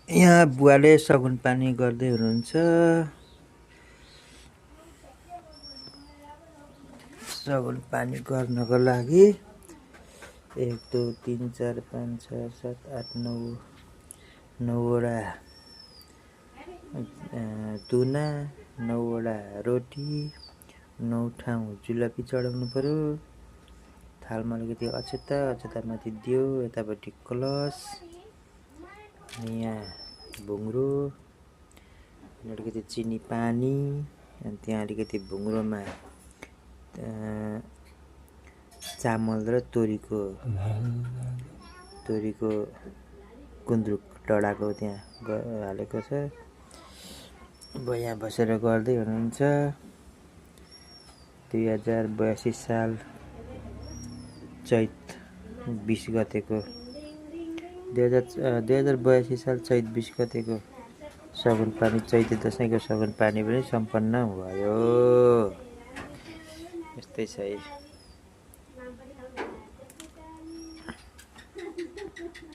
यहाँ बुवाले सगुन पानी गर्दै हुनुहुन्छ। सगुन पानी गर्नको लागि 1 2 3 4 5 6 7 8 9 9वटा तुना, 9वटा रोटी, 9 ठाउँ जुलापी चढाउनु पर्यो। थालमा अलिकति अक्षतामाथि दियो, यतापट्टि कलश, अनि यहाँ भुङ्रो, अलिकति चिनी पानी, अनि त्यहाँ अलिकति भुङ्रोमा चामल र तोरीको गुन्द्रुक डढाको त्यहाँ हालेको छ। अब यहाँ बसेर गर्दै हुनुहुन्छ। 2082 साल चैत 20 गतेको 2082 साल चैत 20 गतेको सगुन पानी, चैते दशैंको सगुन पानी पनि सम्पन्न भयो। यस्तै छ है।